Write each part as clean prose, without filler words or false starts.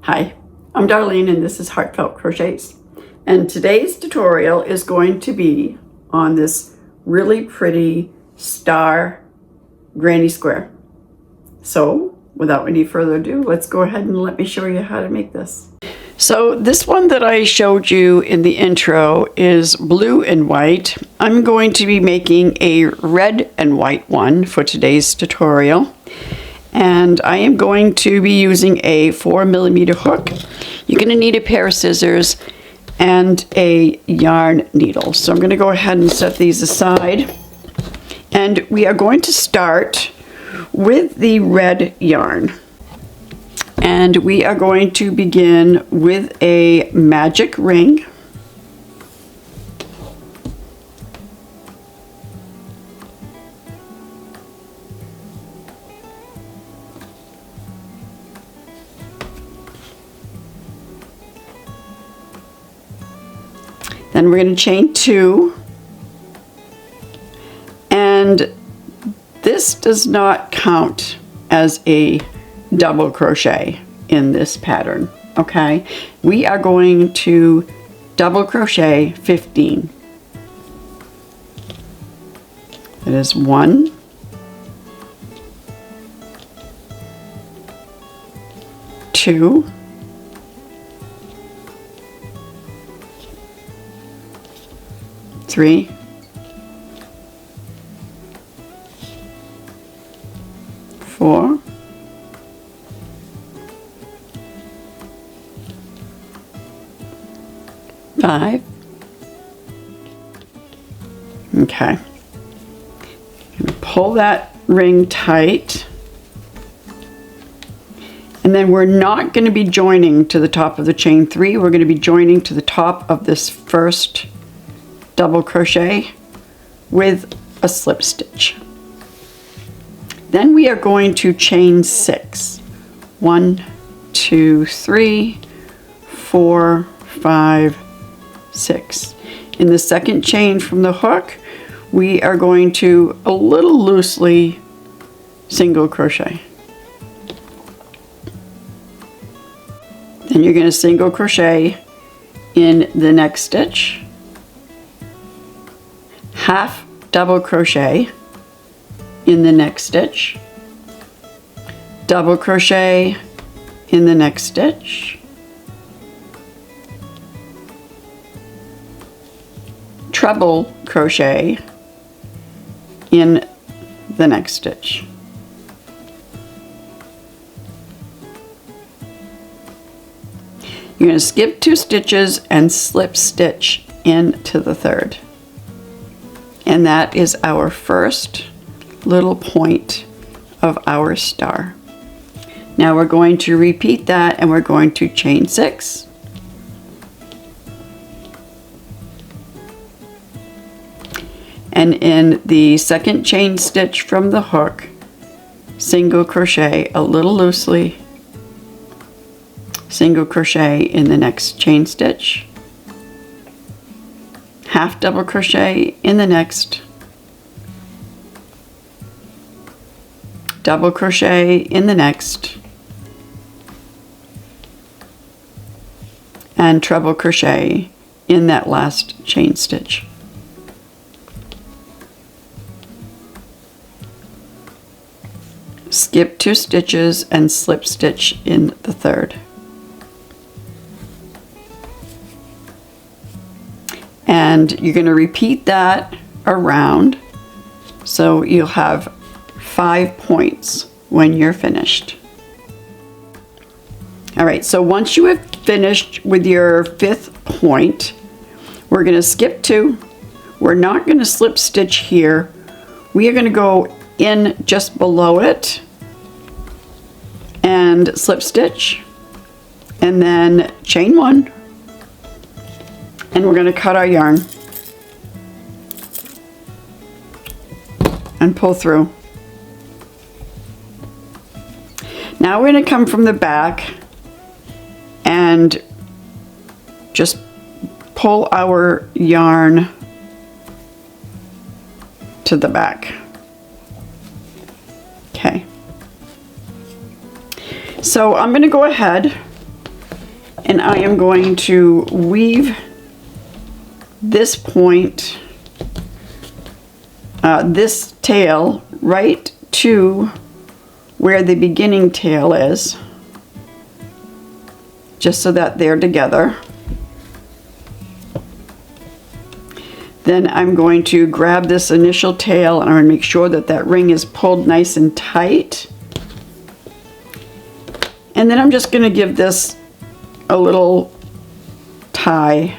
Hi, I'm Darlene and this is Heartfelt Crochets. And today's tutorial is going to be on this really pretty star granny square. So without any further ado, let's go ahead and let me show you how to make this. So this one that I showed you in the intro is blue and white. I'm going to be making a red and white one for today's tutorial. And I am going to be using a 4mm hook. You're going to need a pair of scissors and a yarn needle. So I'm going to go ahead and set these aside. And we are going to start with the red yarn. And we are going to begin with a magic ring. Then we're going to chain 2, and this does not count as a double crochet in this pattern, okay? We are going to double crochet 15. That is 1, 2, 3, 4, 5. Okay. Pull that ring tight. And then we're not going to be joining to the top of the chain 3. We're going to be joining to the top of this first double crochet with a slip stitch. Then we are going to chain 6. 1, 2, 3, 4, 5, 6. In the second chain from the hook, we are going to a little loosely single crochet. Then you're going to single crochet in the next stitch, half double crochet in the next stitch, double crochet in the next stitch, treble crochet in the next stitch. You're going to skip 2 stitches and slip stitch into the third. And that is our first little point of our star. Now we're going to repeat that and we're going to chain 6. And in the second chain stitch from the hook, single crochet a little loosely, single crochet in the next chain stitch, half double crochet in the next, double crochet in the next, and treble crochet in that last chain stitch. Skip 2 stitches and slip stitch in the third. And you're going to repeat that around, so you'll have 5 points when you're finished. All right, so once you have finished with your 5th point, we're going to skip 2. We're not going to slip stitch here. We are going to go in just below it and slip stitch, and then chain 1. And we're going to cut our yarn and pull through. Now we're going to come from the back and just pull our yarn to the back. Okay. So I'm going to go ahead And I am going to weave this point, this tail, right to where the beginning tail is, just so that they're together. Then I'm going to grab this initial tail and I'm going to make sure that that ring is pulled nice and tight. And then I'm just going to give this a little tie.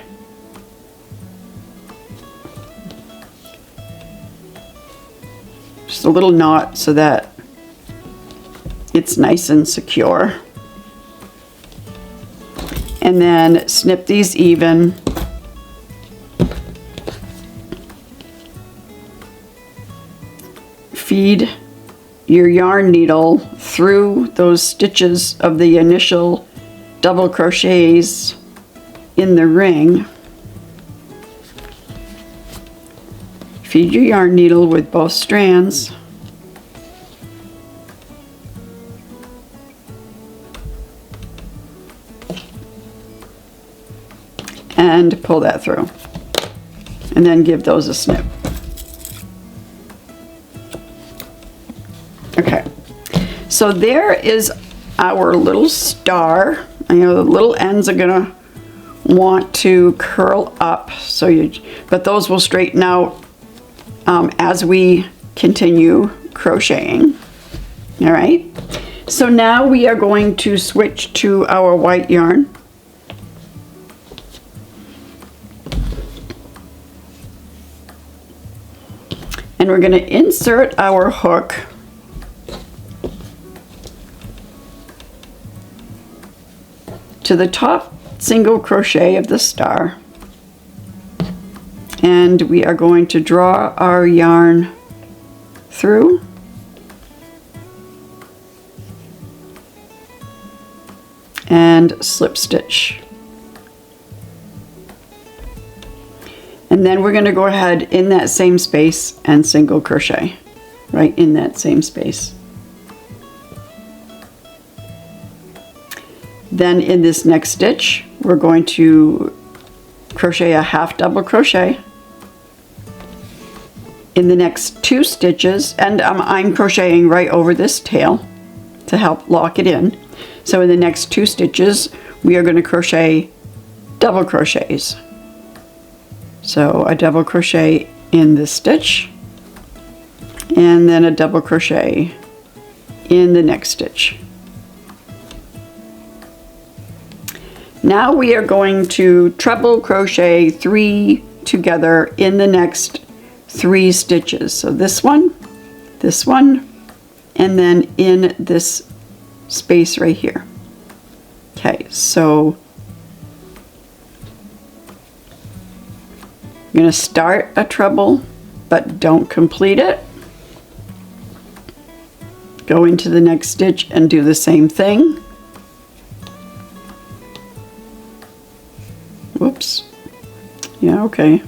Just a little knot so that it's nice and secure. And then snip these even. Feed your yarn needle through those stitches of the initial double crochets in the ring. Feed your yarn needle with both strands. And pull that through. And then give those a snip. Okay, so there is our little star. I know the little ends are gonna want to curl up, but those will straighten out as we continue crocheting. All right, so now we are going to switch to our white yarn. And we're gonna insert our hook to the top single crochet of the star, and we are going to draw our yarn through and slip stitch. And then we're going to go ahead in that same space and single crochet right in that same space. Then in this next stitch, we're going to crochet a half double crochet. In the next 2 stitches, and I'm crocheting right over this tail to help lock it in. So in the next 2 stitches, we are going to crochet double crochets. So a double crochet in this stitch, and then a double crochet in the next stitch. Now we are going to treble crochet 3 together in the next 3 stitches. So this one, and then in this space right here. Okay, so I'm going to start a treble, but don't complete it. Go into the next stitch and do the same thing. Whoops. Yeah, okay.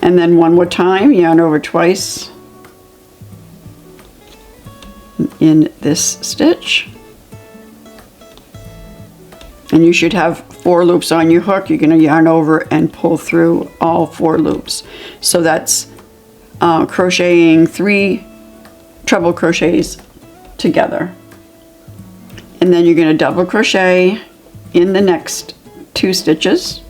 And then one more time, yarn over twice in this stitch. And you should have 4 loops on your hook. You're going to yarn over and pull through all 4 loops. So that's crocheting 3 treble crochets together. And then you're going to double crochet in the next 2 stitches.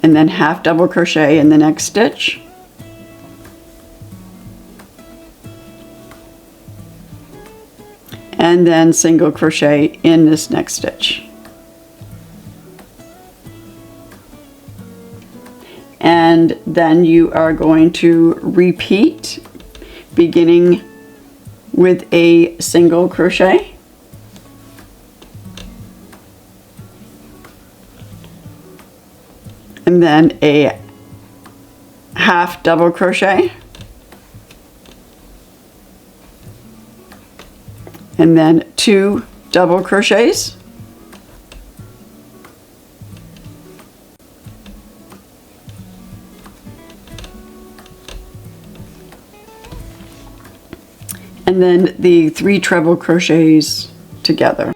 And then half double crochet in the next stitch. And then single crochet in this next stitch. And then you are going to repeat, beginning with a single crochet. And then a half double crochet. and then 2 double crochets, and then the 3 treble crochets together.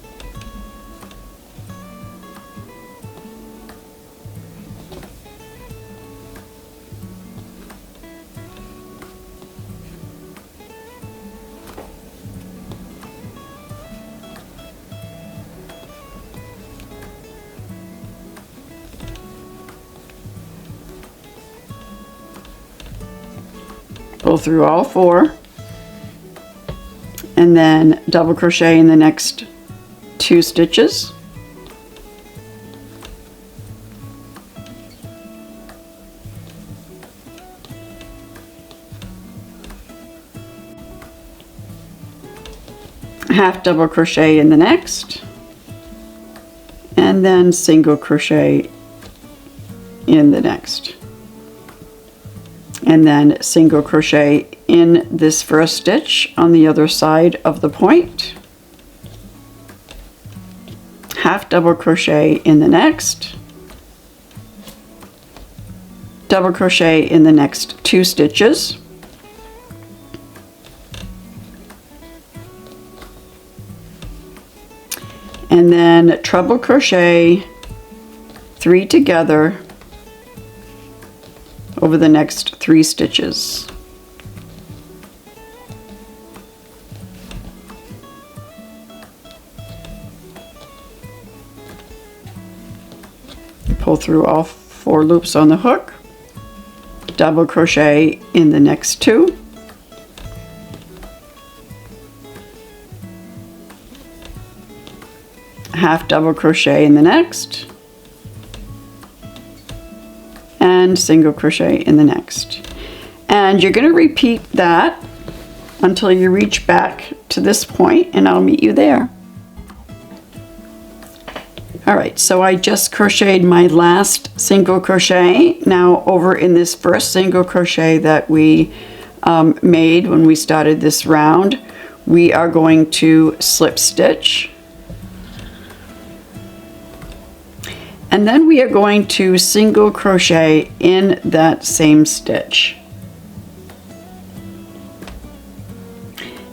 Pull through all 4, and then double crochet in the next 2 stitches, half double crochet in the next, and then single crochet in the next, and then single crochet in this first stitch on the other side of the point, half double crochet in the next, double crochet in the next 2 stitches, and then treble crochet 3 together over the next 3 stitches. Pull through all 4 loops on the hook, double crochet in the next 2, half double crochet in the next, and single crochet in the next. And you're going to repeat that until you reach back to this point, and I'll meet you there. Alright, so I just crocheted my last single crochet. Now over in this first single crochet that we made when we started this round, we are going to slip stitch. And then we are going to single crochet in that same stitch.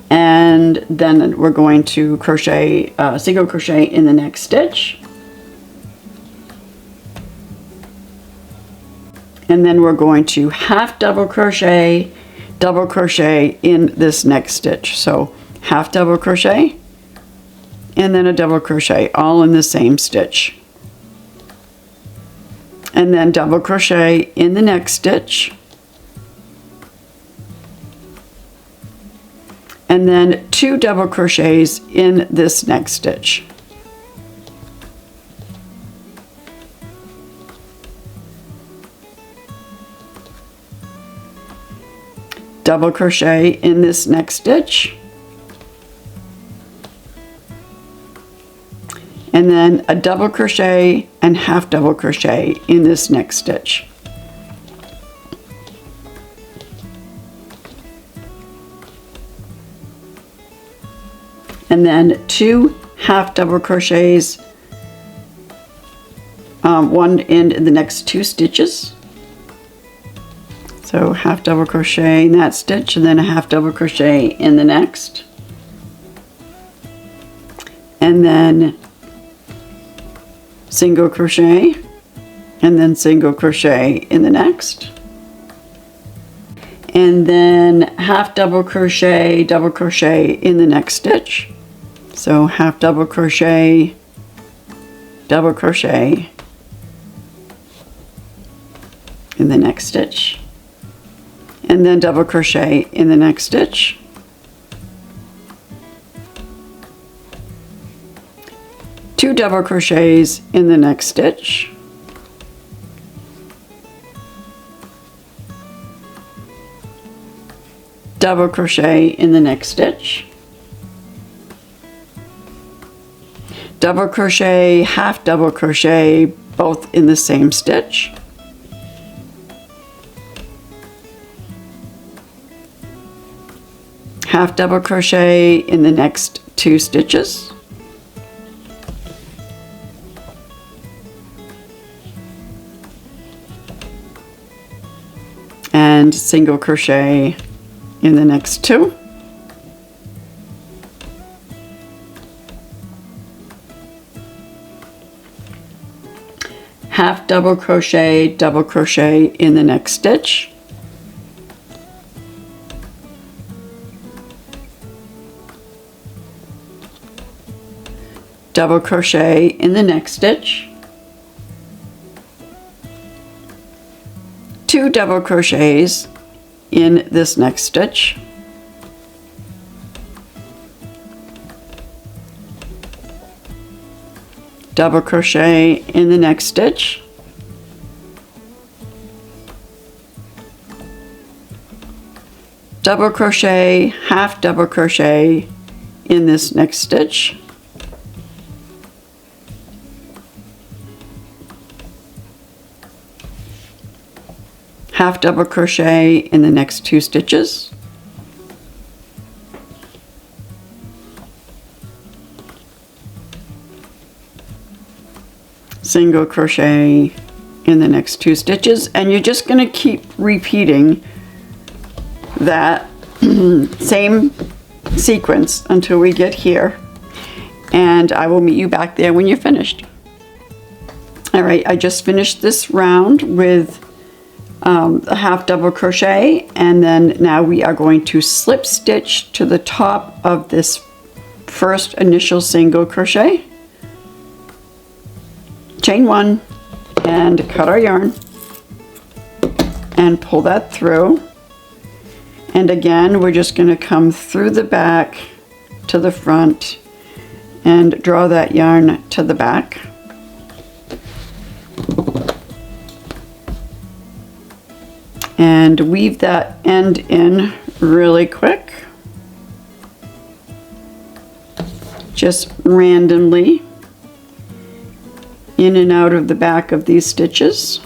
And then we're going to crochet, single crochet in the next stitch. And then we're going to half double crochet in this next stitch. So half double crochet, and then a double crochet, all in the same stitch. And then double crochet in the next stitch, and then 2 double crochets in this next stitch. Double crochet in this next stitch, and then a double crochet and half double crochet in this next stitch. And then 2 half double crochets, one in the next 2 stitches. So half double crochet in that stitch, and then a half double crochet in the next, and then single crochet, and then single crochet in the next, and then half double crochet in the next stitch. So half double crochet in the next stitch, and then double crochet in the next stitch, two double crochets in the next stitch, double crochet in the next stitch, double crochet, half double crochet, both in the same stitch, half double crochet in the next 2 stitches, and single crochet in the next 2. Half double crochet in the next stitch, double crochet in the next stitch, 2 double crochets in this next stitch, double crochet in the next stitch, double crochet, half double crochet in this next stitch, half double crochet in the next 2 stitches, single crochet in the next 2 stitches, and you're just going to keep repeating that same sequence until we get here, and I will meet you back there when you're finished. All right, I just finished this round with a half double crochet, and then now we are going to slip stitch to the top of this first initial single crochet, chain 1, and cut our yarn and pull that through. And again, we're just going to come through the back to the front and draw that yarn to the back. And weave that end in really quick, just randomly in and out of the back of these stitches.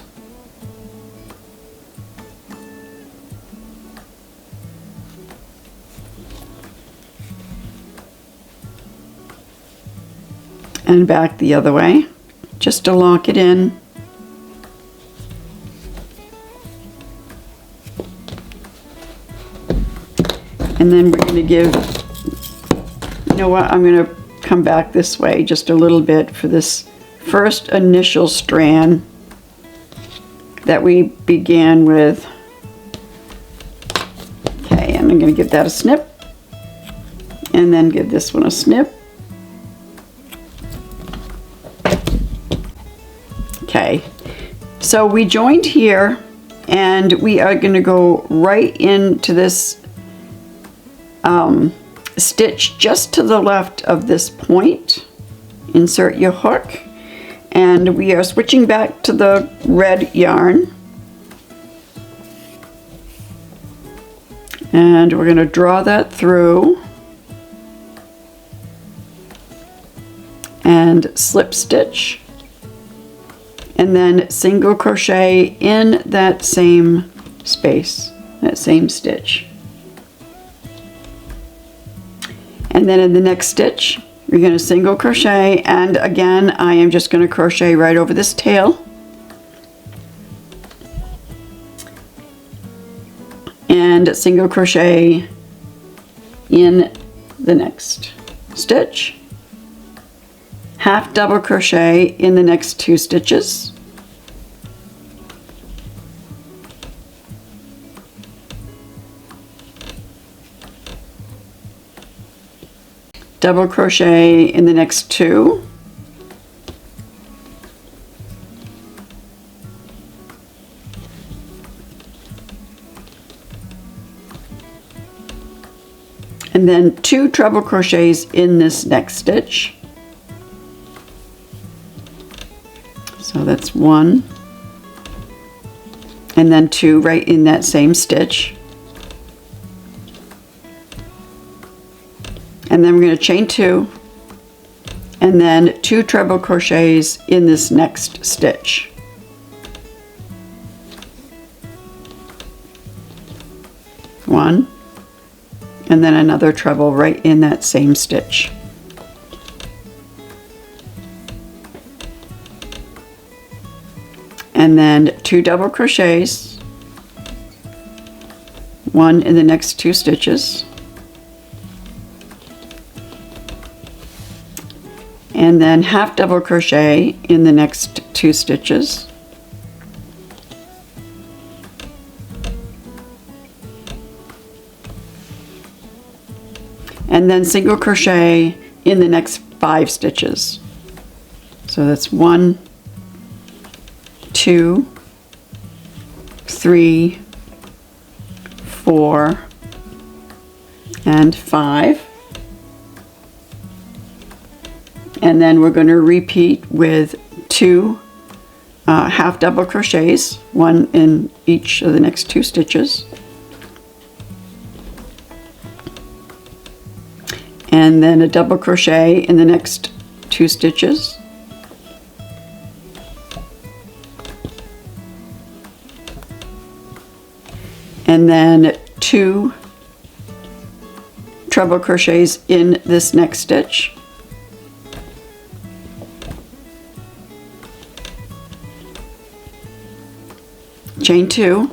And back the other way, just to lock it in. And then we're going to give, you know what, I'm going to come back this way just a little bit for this first initial strand that we began with. Okay, and I'm going to give that a snip, and then give this one a snip. Okay, so we joined here, and we are going to go right into this stitch just to the left of this point. Insert your hook, and we are switching back to the red yarn, and we're going to draw that through and slip stitch, and then single crochet in that same space, that same stitch. And then in the next stitch, you're going to single crochet, and again, I am just going to crochet right over this tail. And single crochet in the next stitch. Half double crochet in the next 2 stitches. Double crochet in the next 2, and then 2 treble crochets in this next stitch. So that's 1, and then 2 right in that same stitch. And then we're going to chain 2, and then 2 treble crochets in this next stitch. One, and then another treble right in that same stitch. And then 2 double crochets, 1 in the next 2 stitches, and then half double crochet in the next 2 stitches, and then single crochet in the next 5 stitches. So that's 1, 2, 3, 4, and 5. And then we're going to repeat with 2 half double crochets, 1 in each of the next 2 stitches. And then a double crochet in the next 2 stitches. And then 2 treble crochets in this next stitch. Chain 2,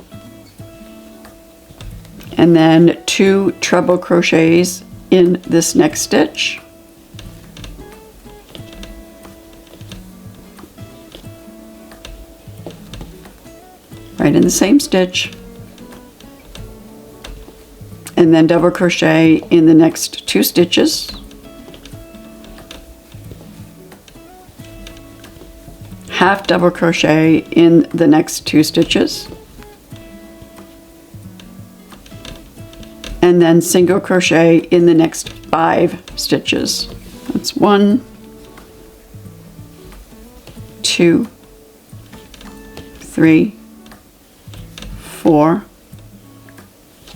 and then 2 treble crochets in this next stitch, right in the same stitch, and then double crochet in the next 2 stitches, half double crochet in the next 2 stitches, and then single crochet in the next 5 stitches. That's 1, 2, 3, 4,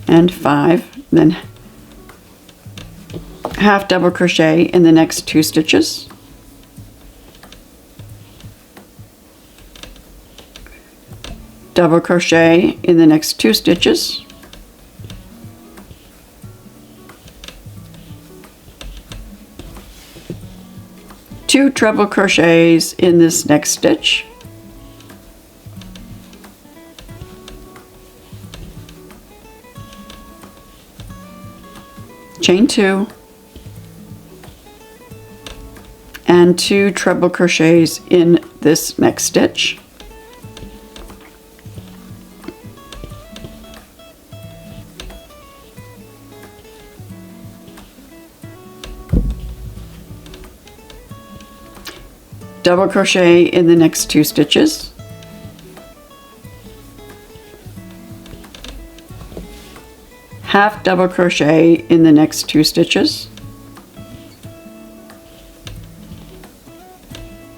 and 5. Then half double crochet in the next 2 stitches, double crochet in the next 2 stitches, two treble crochets in this next stitch, chain 2, and 2 treble crochets in this next stitch, double crochet in the next 2 stitches, half double crochet in the next 2 stitches,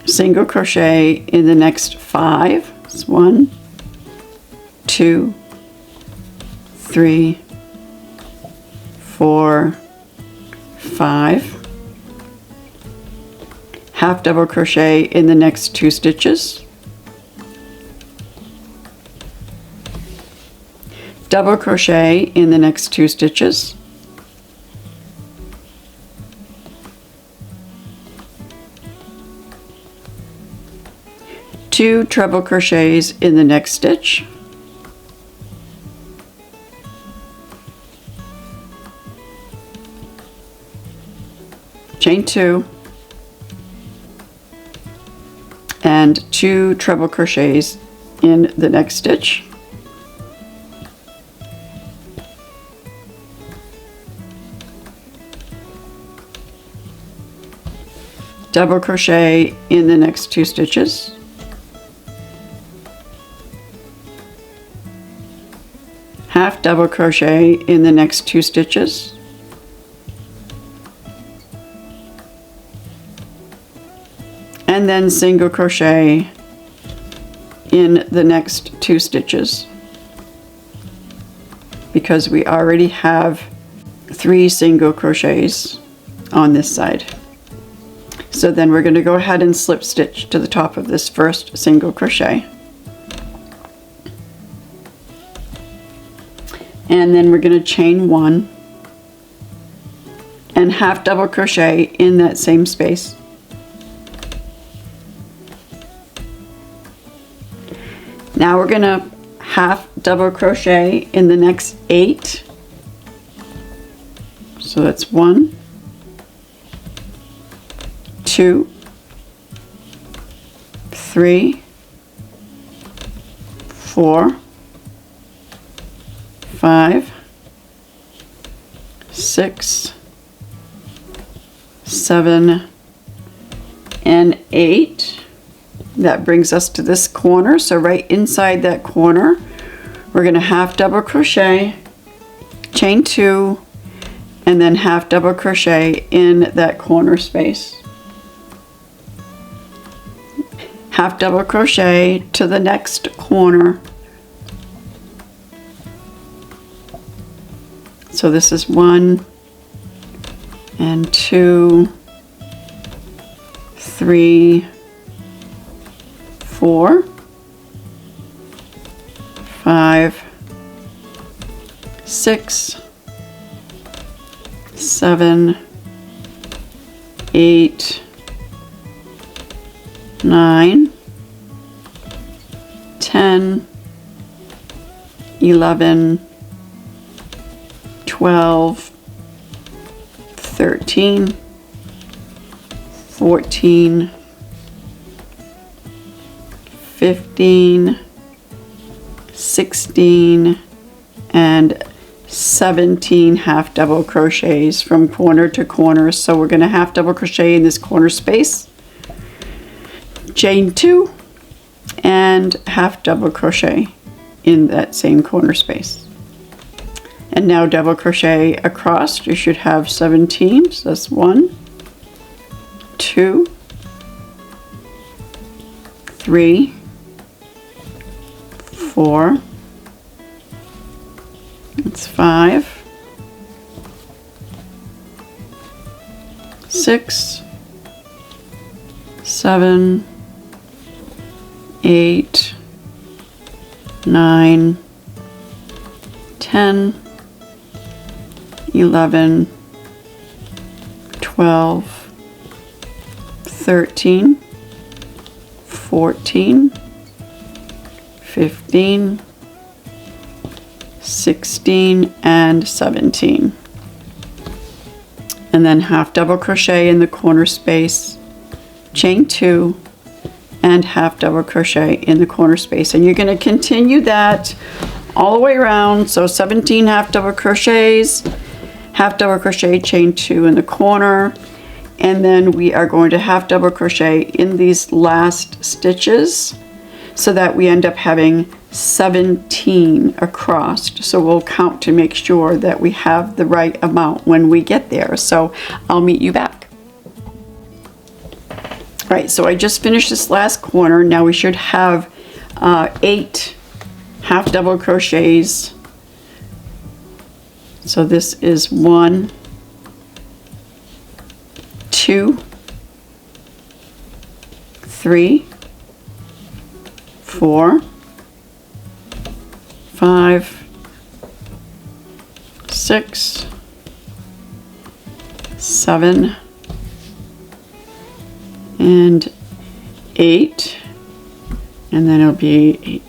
single crochet in the next 5. It's 1, 2, 3, 4, 5. Half double crochet in the next 2 stitches, double crochet in the next 2 stitches, two treble crochets in the next stitch, chain 2, and 2 treble crochets in the next stitch, double crochet in the next 2 stitches, half double crochet in the next 2 stitches, and then single crochet in the next 2 stitches, because we already have 3 single crochets on this side. So then we're going to go ahead and slip stitch to the top of this first single crochet, and then we're going to chain 1, and half double crochet in that same space. Now we're gonna half double crochet in the next 8. So that's 1, 2, 3, 4, 5, 6, 7, and 8. That brings us to this corner. So right inside that corner, we're going to half double crochet, chain 2, and then half double crochet in that corner space. Half double crochet to the next corner. So this is 1 and 2, 3, 4, 5, 6, 7, 8, 9, 10, 11, 12, 13, 14, 15, 16, and 17 half double crochets from corner to corner. So we're going to half double crochet in this corner space, chain 2, and half double crochet in that same corner space. And now double crochet across. You should have 17. So that's 1, 2, 3, 4, that's 5, 6, 7, 8, 9, 10, 11, 12, 13, 14, 15, 16, and 17. And then half double crochet in the corner space, chain 2, and half double crochet in the corner space. And you're going to continue that all the way around. So 17 half double crochets, half double crochet, chain 2 in the corner, and then we are going to half double crochet in these last stitches so that we end up having 17 across. So we'll count to make sure that we have the right amount when we get there. So I'll meet you back. All right, so I just finished this last corner. Now we should have 8 half double crochets. So this is 1, 2, 3, 4, 5, 6, 7, and 8, and then it'll be 8,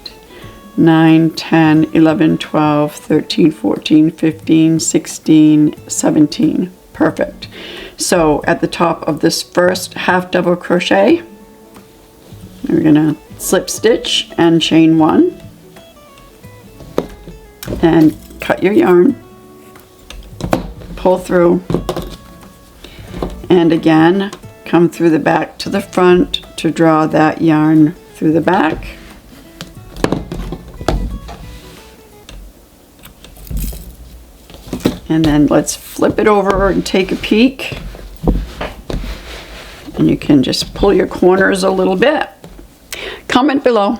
9, 10, 11, 12, 13, 14, 15, 16, 17. Perfect. So at the top of this first half double crochet, we're gonna slip stitch and chain 1 and cut your yarn, pull through, and again come through the back to the front to draw that yarn through the back. And then let's flip it over and take a peek. And you can just pull your corners a little bit. Comment below.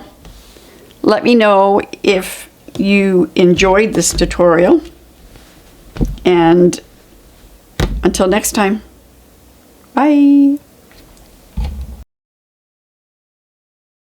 Let me know if you enjoyed this tutorial. And until next time, bye.